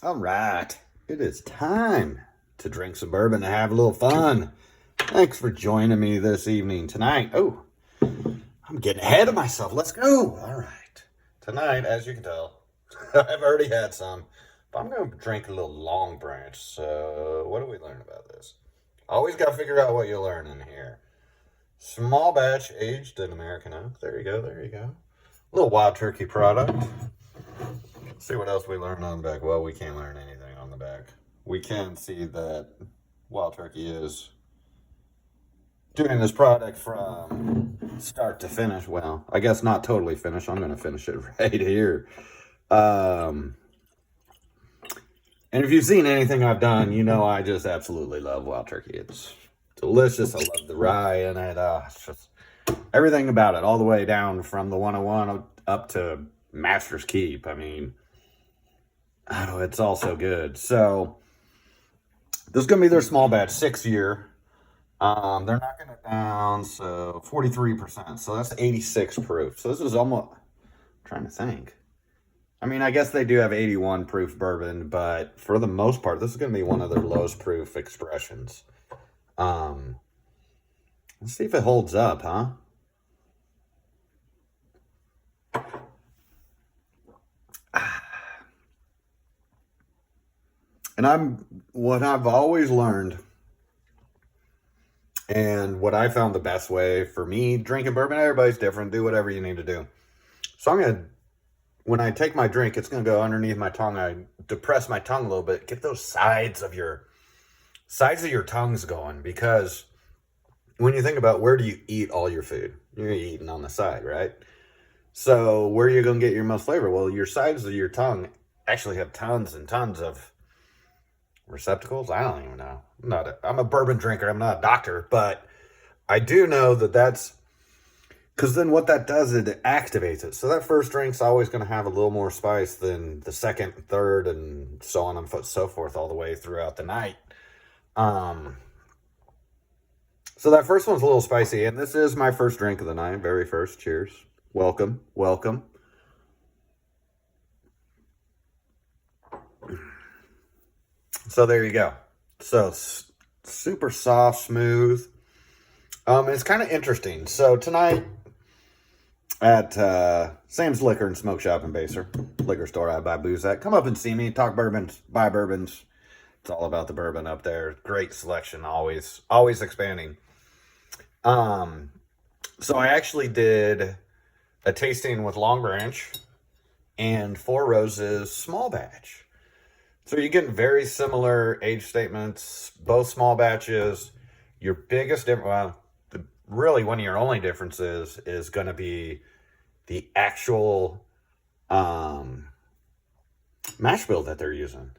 All right, it is time to drink some bourbon and have a little fun. Thanks for joining me this evening tonight. Oh, I'm getting ahead of myself. Let's go. All right. Tonight, as you can tell, I've already had some, but I'm going to drink a little Longbranch. So, what do we learn about this? Always got to figure out what you learn in here. Small batch aged in American oak. There you go. There you go. A little wild turkey product. Let's see what else we learned on the back. Well, we can't learn anything on the back. We can see that Wild Turkey is doing this product from start to finish. Well, I guess not totally finished. I'm going to finish it right here. Um, and if you've seen anything I've done, you know I just absolutely love Wild Turkey. It's delicious. I love the rye in it. It's just everything about it, all the way down from the 101 up to Master's Keep. I mean, oh, it's all so good. So this is going to be their small batch, 6 year. They're knocking it down, so 43%. So that's 86 proof. So this is almost, I'm trying to think. I mean, I guess they do have 81 proof bourbon, but for the most part, this is going to be one of their lowest proof expressions. Let's see if it holds up, huh? And what I've always learned and what I found the best way for me drinking bourbon, everybody's different. Do whatever you need to do. So when I take my drink, it's going to go underneath my tongue. I depress my tongue a little bit. Get those sides of your tongues going, because when you think about where do you eat all your food, you're eating on the side, right? So where are you going to get your most flavor? Well, your sides of your tongue actually have tons and tons of receptacles. I don't even know. I'm a bourbon drinker. I'm not a doctor, but I do know that that's because then what that does is it activates it. So that first drink's always going to have a little more spice than the second, third, and so on and so forth all the way throughout the night. So that first one's a little spicy, and this is my first drink of the night. Very first. Cheers. Welcome. Welcome. So there you go. So super soft, smooth. It's kind of interesting. So tonight at Sam's Liquor and Smoke Shop in Baser, liquor store I buy booze at. Come up and see me. Talk bourbons, buy bourbons. It's all about the bourbon up there. Great selection, always expanding. So I actually did a tasting with Longbranch and Four Roses small batch. So you're getting very similar age statements, both small batches. Your biggest difference, well, really one of your only differences is going to be the actual mash bill that they're using.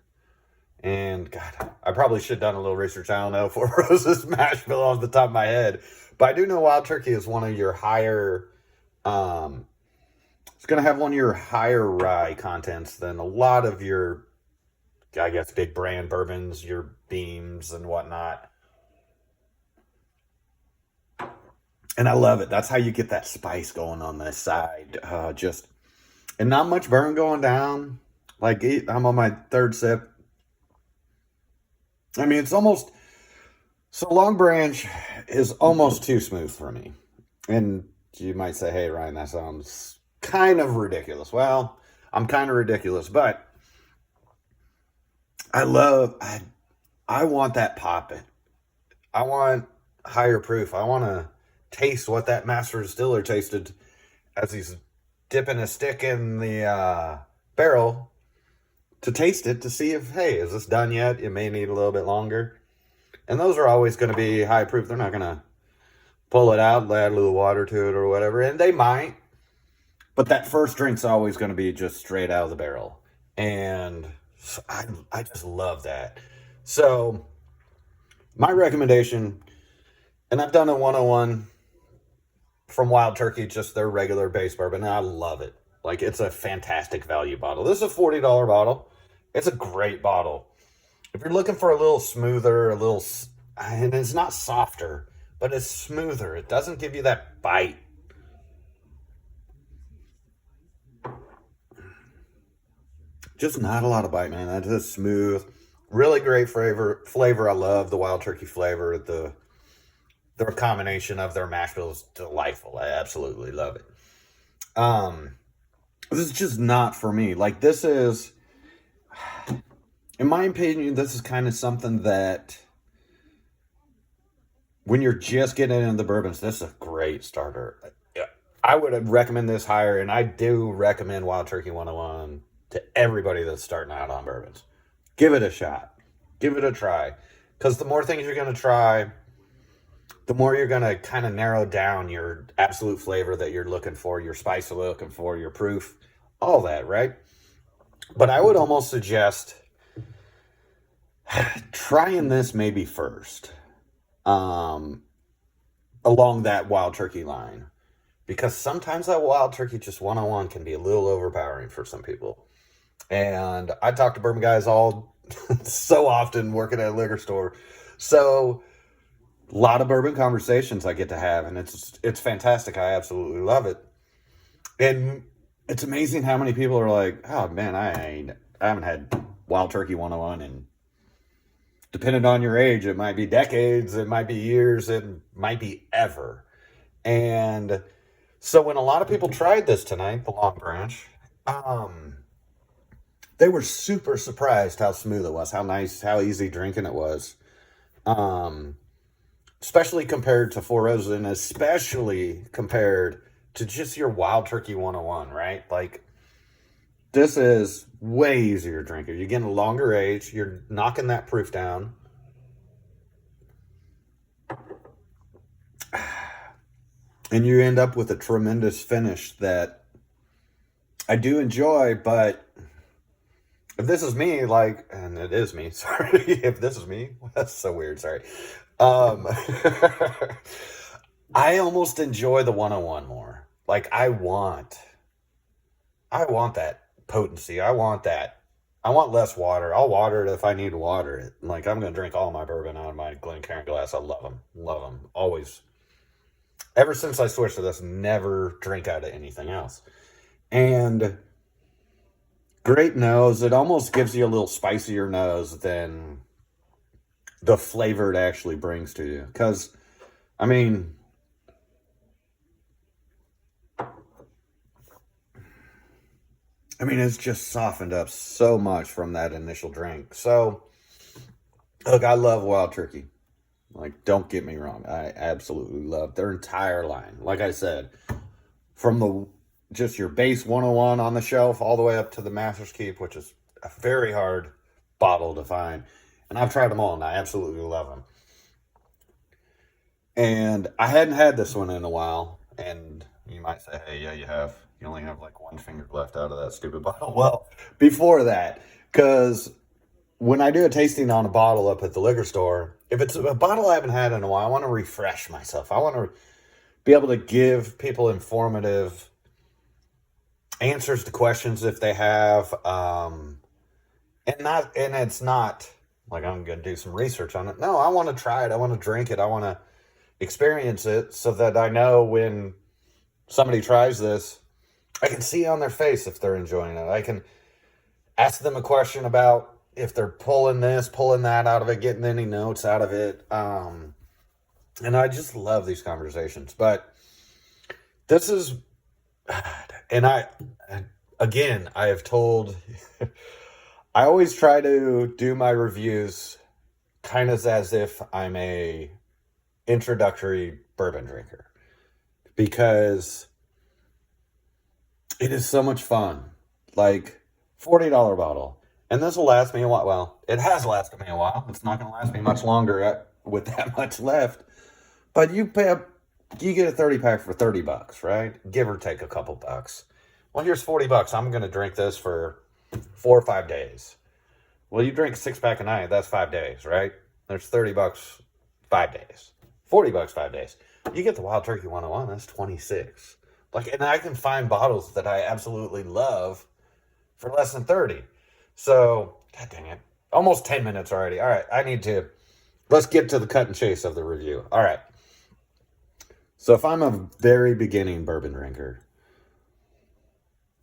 And God, I probably should have done a little research. I don't know Four Roses mash bill off the top of my head, but I do know Wild Turkey is one of your higher. It's going to have one of your higher rye contents than a lot of your, I guess, big brand bourbons, your Beams and whatnot. And I love it. That's how you get that spice going on the side. And not much burn going down. Like, I'm on my third sip. I mean, it's almost, so Longbranch is almost too smooth for me. And you might say, hey, Ryan, that sounds kind of ridiculous. Well, I'm kind of ridiculous, but I want that popping. I want higher proof. I want to taste what that master distiller tasted as he's dipping a stick in the barrel to taste it, to see if, hey, is this done yet? It may need a little bit longer. And those are always going to be high proof. They're not going to pull it out, add a little water to it or whatever. And they might. But that first drink's always going to be just straight out of the barrel. And so I just love that. So my recommendation, and I've done a 101 from Wild Turkey, just their regular base bourbon, and I love it. Like, it's a fantastic value bottle. This is a $40 bottle. It's a great bottle. If you're looking for a little smoother, and it's not softer, but it's smoother. It doesn't give you that bite. Just not a lot of bite, man. That's just smooth. Really great flavor. I love the wild turkey flavor. The combination of their mash bill is delightful. I absolutely love it. Um, this is just not for me. Like, this is, in my opinion, this is kind of something that when you're just getting into the bourbons, this is a great starter. Yeah, I would recommend this higher, and I do recommend Wild Turkey 101 to everybody that's starting out on bourbons. Give it a shot. Give it a try. Because the more things you're going to try, the more you're going to kind of narrow down your absolute flavor that you're looking for, your spice you're looking for, your proof, all that, right? But I would almost suggest trying this maybe first, along that wild turkey line, because sometimes that wild turkey just 101 can be a little overpowering for some people. And I talk to bourbon guys all so often working at a liquor store, so a lot of bourbon conversations I get to have, and it's fantastic. I absolutely love it. And it's amazing how many people are like, oh man, I haven't had wild turkey 101, and depending on your age, it might be decades, it might be years, it might be ever. And so when a lot of people tried this tonight, the Longbranch, they were super surprised how smooth it was, how nice, how easy drinking it was. Especially compared to Four Roses, and especially compared to just your Wild Turkey 101, right? Like, this is way easier drinking. You're getting a longer age. You're knocking that proof down. And you end up with a tremendous finish that I do enjoy, but if this is me, like, and it is me, sorry, if this is me, that's so weird, sorry. I almost enjoy the 101 more. Like, I want that potency. I want that. I want less water. I'll water it if I need to water it. Like, I'm going to drink all my bourbon out of my Glencairn glass. I love them. Love them. Always. Ever since I switched to this, never drink out of anything else. And great nose. It almost gives you a little spicier nose than the flavor it actually brings to you. Because, I mean, it's just softened up so much from that initial drink. So, look, I love Wild Turkey. Like, don't get me wrong. I absolutely love their entire line. Like I said, from just your base 101 on the shelf all the way up to the Master's Keep, which is a very hard bottle to find. And I've tried them all, and I absolutely love them. And I hadn't had this one in a while. And you might say, hey, yeah, you have. You only have like one finger left out of that stupid bottle. Well, before that, because when I do a tasting on a bottle up at the liquor store, if it's a bottle I haven't had in a while, I want to refresh myself. I want to be able to give people informative answers to questions if they have, and it's not like I'm going to do some research on it. No, I want to try it. I want to drink it. I want to experience it so that I know when somebody tries this, I can see on their face if they're enjoying it. I can ask them a question about if they're pulling this, pulling that out of it, getting any notes out of it. And I just love these conversations. But this is, and I have told, I always try to do my reviews kind of as if I'm a introductory bourbon drinker, because it is so much fun. Like, $40 bottle. And this will last me a while. Well, it has lasted me a while. It's not going to last me much longer with that much left. But you get a 30 pack for $30, right? Give or take a couple bucks. Well, here's $40. I'm going to drink this for 4 or 5 days. Well, you drink a 6-pack a night. That's 5 days, right? There's $30, 5 days. $40, 5 days. You get the Wild Turkey 101. That's 26. Like, and I can find bottles that I absolutely love for less than 30. So, god dang it. Almost 10 minutes already. All right, let's get to the cut and chase of the review. All right. So if I'm a very beginning bourbon drinker,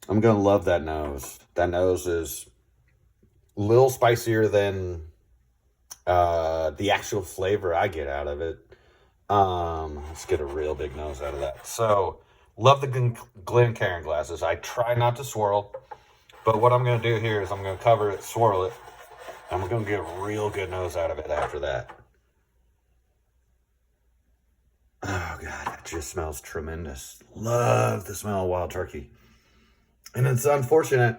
I'm going to love that nose. That nose is little spicier than the actual flavor I get out of it. Let's get a real big nose out of that. So, love the Glencairn glasses. I try not to swirl, but what I'm going to do here is I'm going to cover it, swirl it, and we're going to get a real good nose out of it after that. Oh, God, it just smells tremendous. Love the smell of wild turkey. And it's unfortunate.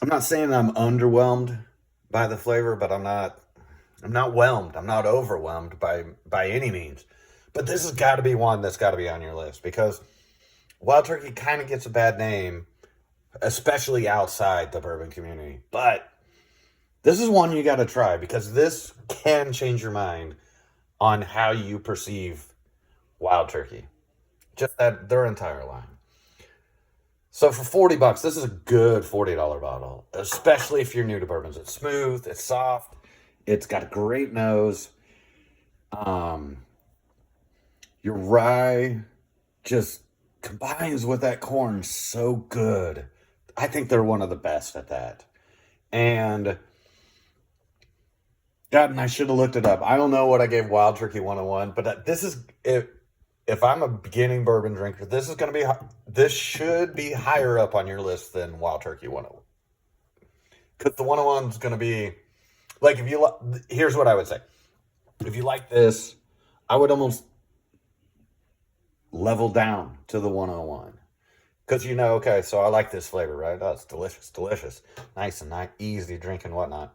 I'm not saying I'm underwhelmed by the flavor, but I'm not whelmed. I'm not overwhelmed by any means. But this has got to be one that's got to be on your list because wild turkey kind of gets a bad name, especially outside the bourbon community. But this is one you got to try because this can change your mind on how you perceive wild turkey. Just that their entire line. So for $40, this is a good $40 bottle, especially if you're new to bourbons. It's smooth, it's soft, it's got a great nose. Your rye just combines with that corn so good. I think they're one of the best at that. And God, and I should have looked it up. I don't know what I gave Wild Turkey 101, but this is if I'm a beginning bourbon drinker, this should be higher up on your list than Wild Turkey 101. Because the 101 is going to be like here's what I would say. If you like this, I would almost level down to the 101. Because okay, so I like this flavor, right? Oh, it's delicious. Nice and easy to drink and whatnot.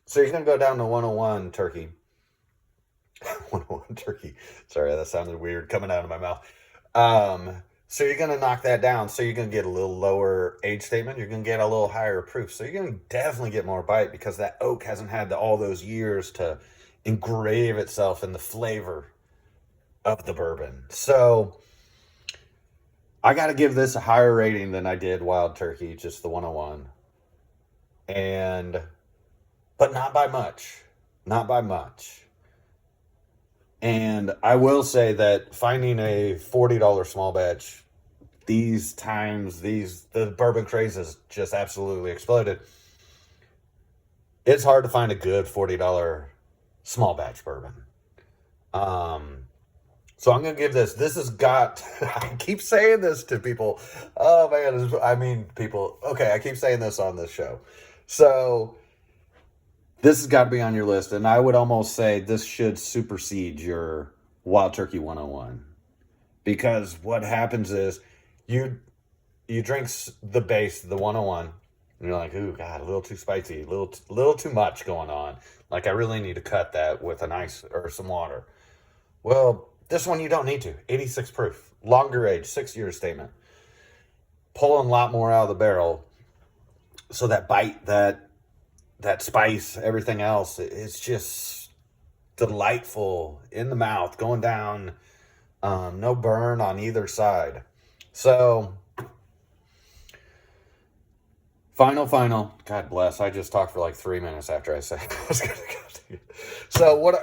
So you're going to go down to 101 turkey. 101 turkey. Sorry, that sounded weird coming out of my mouth. So you're going to knock that down. So you're going to get a little lower age statement. You're going to get a little higher proof. So you're going to definitely get more bite because that oak hasn't had all those years to engrave itself in the flavor of the bourbon. So I got to give this a higher rating than I did Wild Turkey, just the 101. But not by much. Not by much. And I will say that finding a $40 small batch, the bourbon craze has just absolutely exploded. It's hard to find a good $40 small batch bourbon. So I'm going to give this has got, I keep saying this to people. Oh man, people. Okay, I keep saying this on this show. So this has got to be on your list. And I would almost say this should supersede your Wild Turkey 101. Because what happens is you drink the base, the 101, and you're like, ooh, God, a little too spicy, a little too much going on. Like, I really need to cut that with an ice or some water. Well, this one you don't need to. 86 proof. Longer age, 6-year statement. Pulling a lot more out of the barrel. So that bite, that spice, everything else, it's just delightful in the mouth, going down, no burn on either side. So, final. God bless. I just talked for like 3 minutes after I said I was going to go. So what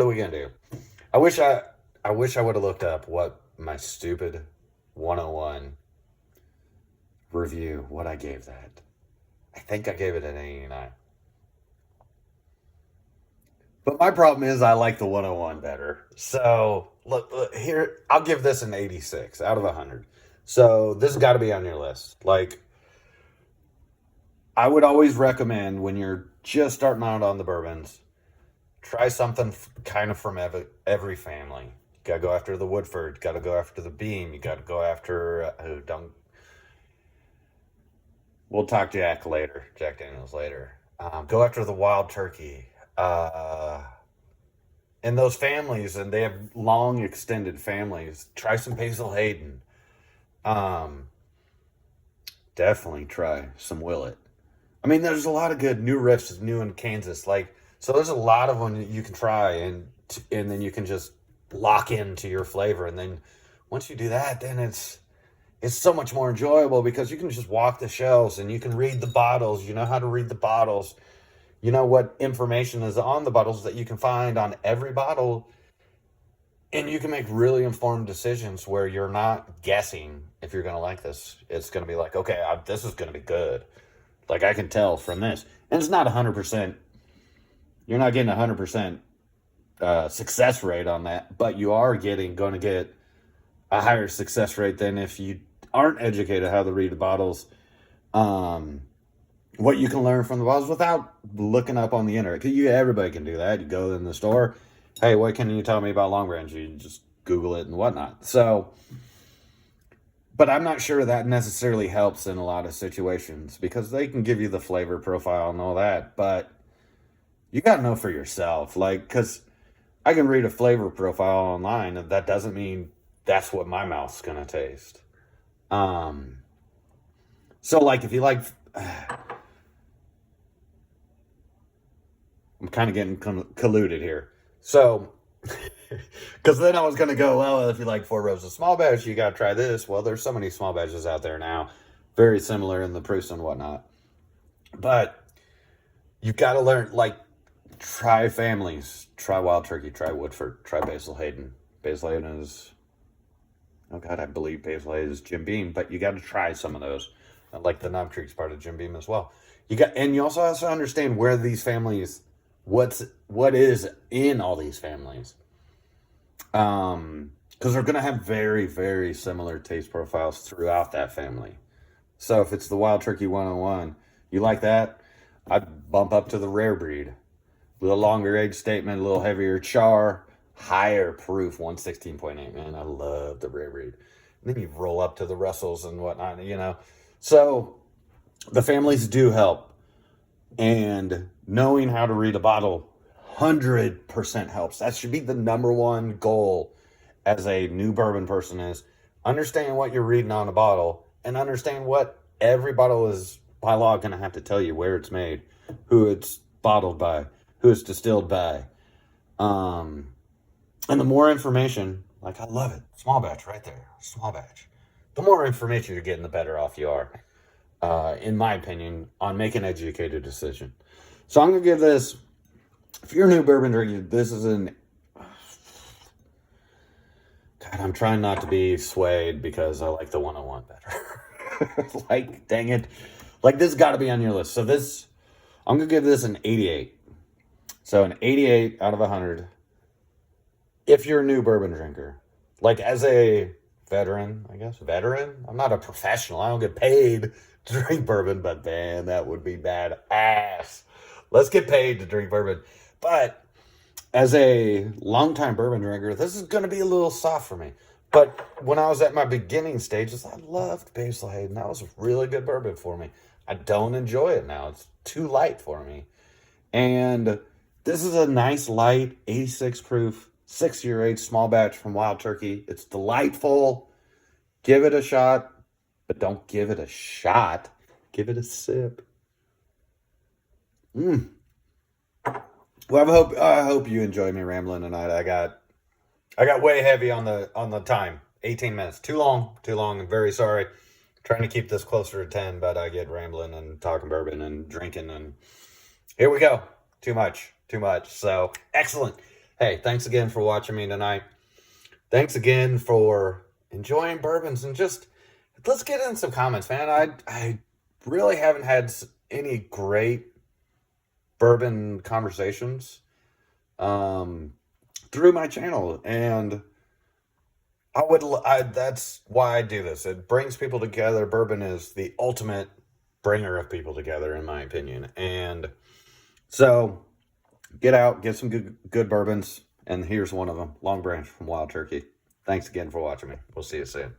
are we going to do? I wish I would have looked up what my stupid 101 review, what I gave that. I think I gave it an 89. But my problem is I like the 101 better. So, look here, I'll give this an 86 out of 100. So, this has got to be on your list. Like, I would always recommend when you're just starting out on the bourbons, try something kind of from every family. You got to go after the Woodford. You got to go after the Beam. You got to go after... We'll talk Jack Daniels later. Go after the Wild Turkey. And those families, and they have long extended families. Try some Basil Hayden. Definitely try some Willet. I mean, there's a lot of good new riffs, new in Kansas. So there's a lot of them you can try, and then you can just lock into your flavor. And then once you do that, then it's so much more enjoyable because you can just walk the shelves and you can read the bottles. You know how to read the bottles. You know what information is on the bottles that you can find on every bottle. And you can make really informed decisions where you're not guessing if you're going to like this. It's going to be like, okay, this is going to be good. Like, I can tell from this. And it's not 100%. You're not getting 100% success rate on that, but you are going to get a higher success rate than if you aren't educated how to read the bottles. What you can learn from the bottles without looking up on the internet. Everybody can do that. You go in the store, hey, what can you tell me about Longbranch? You just Google it and whatnot. So, but I'm not sure that necessarily helps in a lot of situations because they can give you the flavor profile and all that, but you got to know for yourself. Like, because I can read a flavor profile online, and that doesn't mean that's what my mouth's going to taste. So, like, if you like... I'm kind of getting colluded here. So, because then I was going to go, well, if you like Four Roses small batch, you got to try this. Well, there's so many small batches out there now, very similar in the proofs and whatnot. But you've got to learn, like, try families. Try Wild Turkey, try Woodford, try Basil Hayden. Basil Hayden is, oh God, I believe Basil Hayden is Jim Beam, but you got to try some of those. Like the Knob Creek's part of Jim Beam as well. And you also have to understand where these families, what is in all these families. Because they're going to have very, very similar taste profiles throughout that family. So if it's the Wild Turkey 101, you like that? I'd bump up to the rare breed. A little longer age statement, a little heavier char, higher proof, 116.8. Man, I love the rare breed. And then you roll up to the Russells and whatnot, you know. So the families do help. And knowing how to read a bottle 100% helps. That should be the number one goal as a new bourbon person is understand what you're reading on a bottle and understand what every bottle is by law going to have to tell you, where it's made, who it's bottled by, who it's distilled by. And the more information, like I love it, small batch right there, small batch. The more information you're getting, the better off you are, in my opinion, on making an educated decision. So I'm going to give this, if you're a new bourbon drinker, this is an, God, I'm trying not to be swayed because I like the 101 better. Like, dang it. Like, this got to be on your list. So this, I'm going to give this an 88. So an 88 out of 100. If you're a new bourbon drinker, like as a veteran, I guess, I'm not a professional. I don't get paid to drink bourbon, but man, that would be badass. Let's get paid to drink bourbon. But as a longtime bourbon drinker, this is going to be a little soft for me. But when I was at my beginning stages, I loved Basil Hayden. That was a really good bourbon for me. I don't enjoy it now. It's too light for me. And this is a nice light 86 proof 6-year age small batch from Wild Turkey. It's delightful. Give it a shot, but don't give it a shot. Give it a sip. Well, I hope you enjoy me rambling tonight. I got way heavy on the time. 18 minutes. Too long. I'm very sorry. Trying to keep this closer to 10, but I get rambling and talking bourbon and drinking, and here we go. Too much. So, excellent. Hey, thanks again for watching me tonight. Thanks again for enjoying bourbons, and just let's get in some comments, man. I really haven't had any great bourbon conversations through my channel, and that's why I do this. It brings people together. Bourbon is the ultimate bringer of people together, in my opinion. And so get out, get some good bourbons, and here's one of them, Longbranch from Wild Turkey. Thanks again for watching me. We'll see you soon.